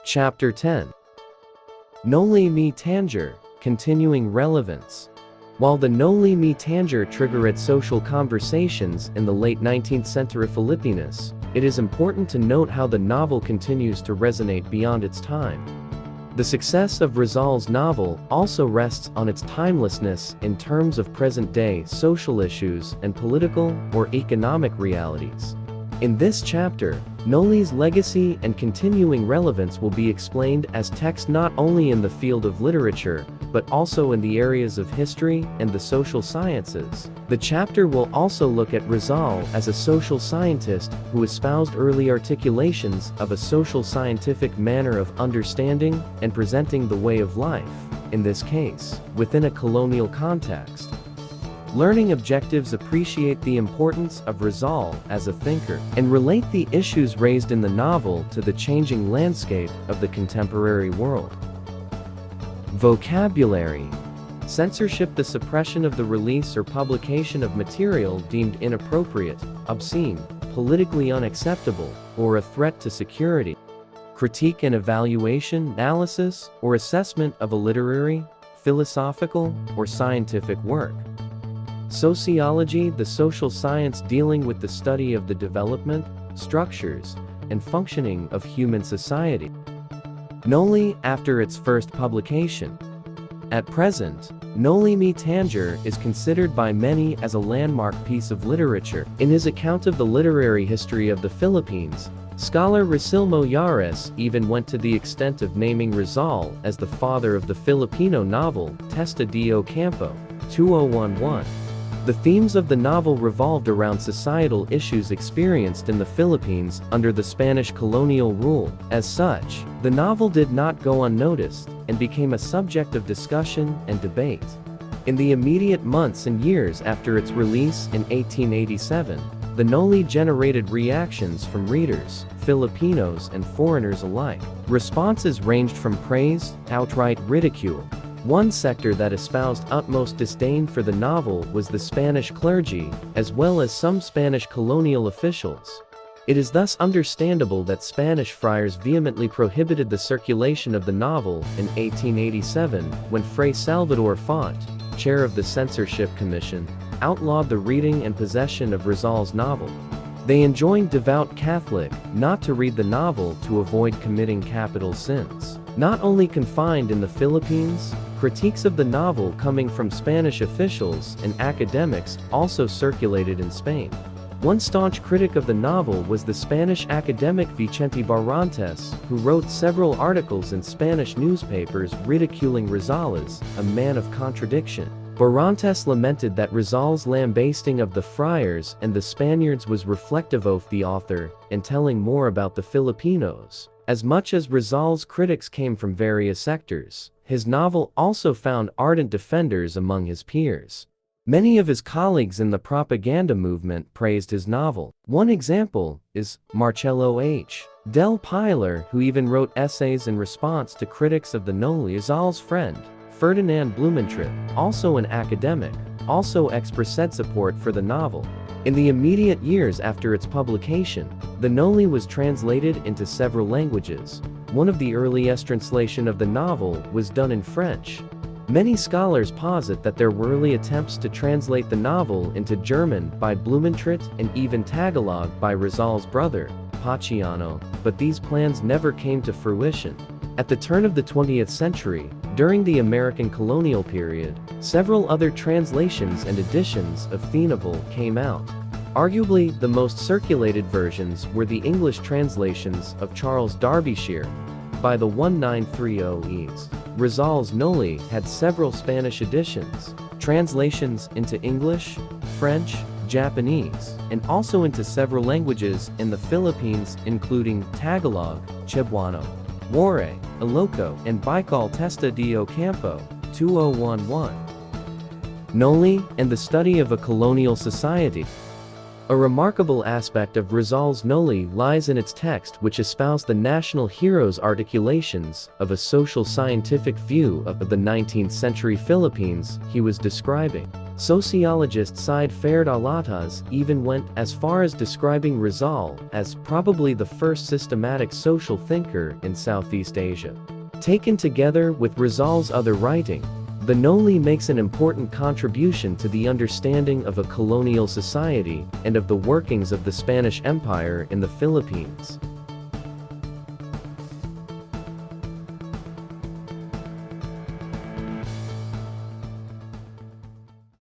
Chapter 10. NOLI me TANGERE, Continuing Relevance. While the NOLI me TANGERE triggered social conversations in the late 19th century Philippines, it is important to note how the novel continues to resonate beyond its time. The success of Rizal's novel also rests on its timelessness in terms of present-day social issues and political or economic realities. In this chapter, NOLI's legacy and continuing relevance will be explained as text not only in the field of literature, but also in the areas of history and the social sciences. The chapter will also look at Rizal as a social scientist who espoused early articulations of a social scientific manner of understanding and presenting the way of life, in this case, within a colonial context. Learning objectives appreciate the importance of Rizal as a thinker and relate the issues raised in the novel to the changing landscape of the contemporary world. Vocabulary. Censorship: the suppression of the release or publication of material deemed inappropriate, obscene, politically unacceptable, or a threat to security. Critique and evaluation, analysis, or assessment of a literary, philosophical, or scientific work. Sociology: the social science dealing with the study of the development, structures, and functioning of human society. NOLI after its first publication. At present, NOLI me TANGERE is considered by many as a landmark piece of literature. In his account of the literary history of the Philippines, scholar Rosilmo Yares even went to the extent of naming Rizal as the father of the Filipino novel Testa de Ocampo, 2011. The themes of the novel revolved around societal issues experienced in the Philippines under the Spanish colonial rule. As such, the novel did not go unnoticed and became a subject of discussion and debate. In the immediate months and years after its release in 1887, the NOLI generated reactions from readers, Filipinos and foreigners alike. Responses ranged from praise to outright ridicule. One sector that espoused utmost disdain for the novel was the Spanish clergy, as well as some Spanish colonial officials. It is thus understandable that Spanish friars vehemently prohibited the circulation of the novel in 1887, when Fray Salvador Font, chair of the Censorship Commission, outlawed the reading and possession of Rizal's novel. They enjoined devout Catholic not to read the novel to avoid committing capital sins. Not only confined in the Philippines, critiques of the novel coming from Spanish officials and academics also circulated in Spain. One staunch critic of the novel was the Spanish academic Vicente Barrantes, who wrote several articles in Spanish newspapers ridiculing Rizal as a man of contradiction. Barrantes lamented that Rizal's lambasting of the friars and the Spaniards was reflective of the author and telling more about the Filipinos. As much as Rizal's critics came from various sectors, his novel also found ardent defenders among his peers. Many of his colleagues in the propaganda movement praised his novel. One example is Marcelo H. del Pilar, who even wrote essays in response to critics of the NOLI. Rizal's friend, Ferdinand Blumentritt, also an academic, also expressed support for the novel. In the immediate years after its publication, the NOLI was translated into several languages. One of the earliest translations of the novel was done in French. Many scholars posit that there were early attempts to translate the novel into German by Blumentritt and even Tagalog by Rizal's brother, Paciano, but these plans never came to fruition. At the turn of the 20th century, during the American colonial period, several other translations and editions of the novel came out. Arguably, the most circulated versions were the English translations of Charles Derbyshire by the 1930s. Rizal's NOLI had several Spanish editions, translations into English, French, Japanese, and also into several languages in the Philippines, including Tagalog, Cebuano, Waray, Ilocano, and Bicol. Testa de Ocampo, 2011. NOLI and the study of a colonial society. A remarkable aspect of Rizal's NOLI lies in its text, which espoused the national hero's articulations of a social scientific view of the 19th century Philippines he was describing. Sociologist Said Farid Alatas even went as far as describing Rizal as probably the first systematic social thinker in Southeast Asia. Taken together with Rizal's other writing, the NOLI makes an important contribution to the understanding of a colonial society and of the workings of the Spanish Empire in the Philippines.